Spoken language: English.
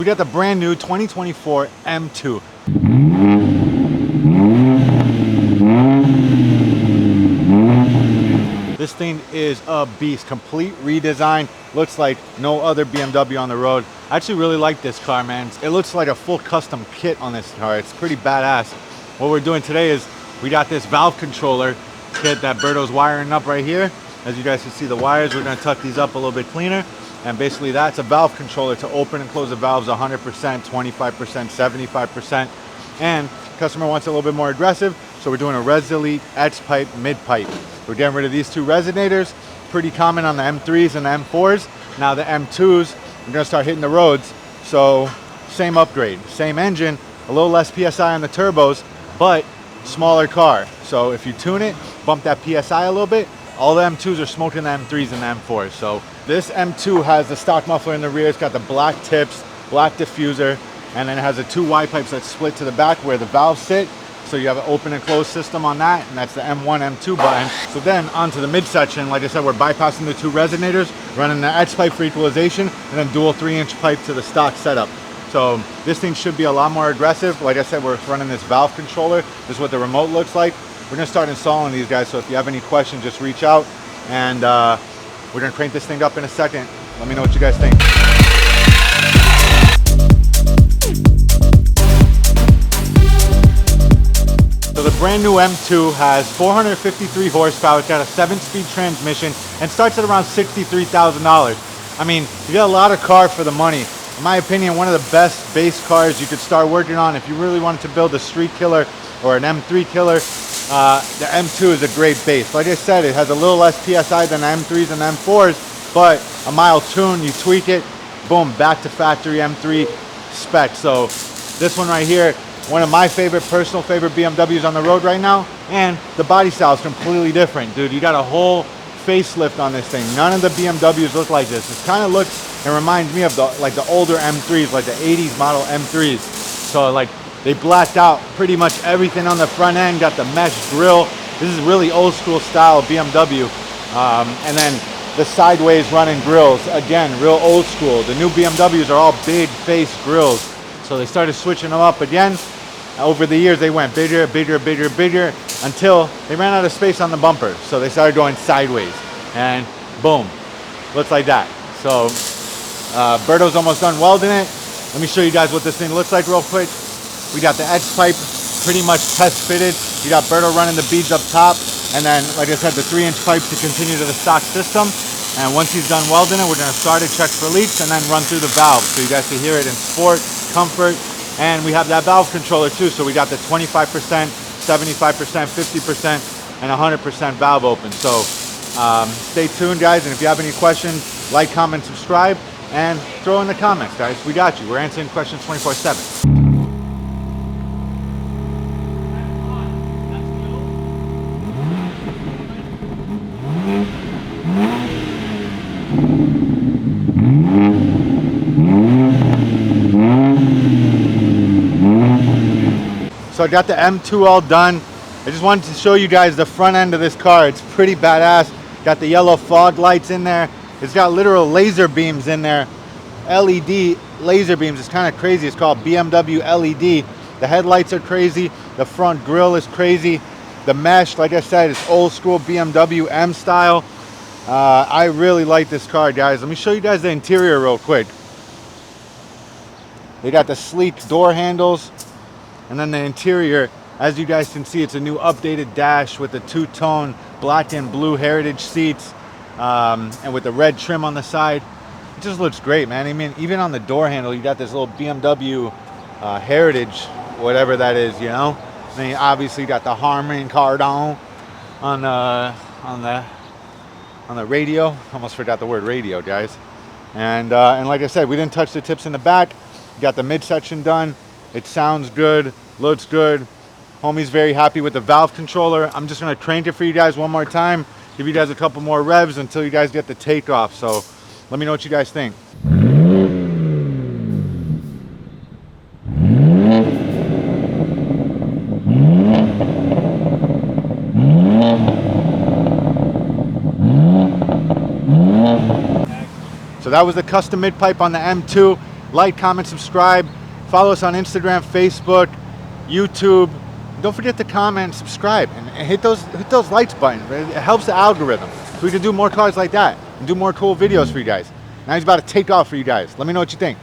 We got the brand new 2024 M2. This thing is a beast, complete redesign. Looks like no other BMW on the road. I actually really like this car, man. It looks like a full custom kit on this car. It's pretty badass. What we're doing today is we got this valve controller kit that Berto's wiring up right here. As you guys can see the wires, we're gonna tuck these up a little bit cleaner. And basically that's a valve controller to open and close the valves 100%, 25%, 75%. And customer wants a little bit more aggressive, so we're doing a Res Elite X pipe, mid pipe. We're getting rid of these two resonators, pretty common on the M3s and the M4s. Now the M2s, we're gonna start hitting the roads. So same upgrade, same engine, a little less PSI on the turbos, but smaller car. So if you tune it, bump that PSI a little bit, all the M2s are smoking the M3s and the M4s. So this M2 has the stock muffler in the rear. It's got the black tips, black diffuser, and then it has the two Y pipes that split to the back where the valves sit. So you have an open and close system on that, and that's the M1, M2 button. So then onto the midsection, like I said, we're bypassing the two resonators, running the X pipe for equalization, and then dual 3-inch pipe to the stock setup. So this thing should be a lot more aggressive. Like I said, we're running this valve controller. This is what the remote looks like. We're gonna start installing these guys, so if you have any questions, just reach out, and we're gonna crank this thing up in a second. Let me know what you guys think. So the brand new M2 has 453 horsepower. It's got a 7-speed transmission and starts at around $63,000. I mean, you got a lot of car for the money. In my opinion, one of the best base cars you could start working on if you really wanted to build a street killer or an M3 killer. The M2 is a great base. Like I said, it has a little less PSI than the M3s and M4s, but a mild tune, you tweak it, boom, back to factory M3 spec. So this one right here, one of my personal favorite BMWs on the road right now, and the body style is completely different, dude. You got a whole facelift on this thing. None of the BMWs look like this. It kind of looks and reminds me of the older M3s, like the 80s model M3s. So like they blacked out pretty much everything on the front end, got the mesh grille. This is really old school style BMW. And then the sideways running grills, again, real old school. The new BMWs are all big face grills. So they started switching them up again. Over the years, they went bigger, bigger, bigger, bigger, until they ran out of space on the bumper. So they started going sideways, and boom, looks like that. So Berto's almost done welding it. Let me show you guys what this thing looks like real quick. We got the X pipe pretty much test fitted. You got Berto running the beads up top, and then, like I said, the 3-inch pipe to continue to the stock system. And once he's done welding it, we're gonna start it, check for leaks, and then run through the valve so you guys can hear it in sport, comfort. And we have that valve controller too. So we got the 25%, 75%, 50%, and 100% valve open. So stay tuned, guys. And if you have any questions, like, comment, subscribe, and throw in the comments, guys. We got you. We're answering questions 24/7. So I got the M2 all done. I just wanted to show you guys the front end of this car. It's pretty badass. Got the yellow fog lights in there. It's got literal laser beams in there. LED laser beams. It's kind of crazy. It's called BMW LED. The headlights are crazy. The front grille is crazy. The mesh, like I said, is old school BMW M style. I really like this car, guys. Let me show you guys the interior real quick. They got the sleek door handles. And then the interior, as you guys can see, it's a new updated dash with the two-tone black and blue heritage seats, and with the red trim on the side. It just looks great, man. I mean, even on the door handle, you got this little BMW heritage, whatever that is, you know. And then you obviously got the Harman Kardon on the radio. Almost forgot the word radio, guys. And like I said, we didn't touch the tips in the back. Got the midsection done. It sounds good, looks good. Homie's very happy with the valve controller. I'm just gonna crank it for you guys one more time, give you guys a couple more revs until you guys get the takeoff. So let me know what you guys think. So that was the custom mid pipe on the M2. Like, comment, subscribe. Follow us on Instagram, Facebook, YouTube. Don't forget to comment and subscribe and hit those likes buttons. It helps the algorithm so we can do more cars like that and do more cool videos for you guys. Now he's about to take off for you guys. Let me know what you think.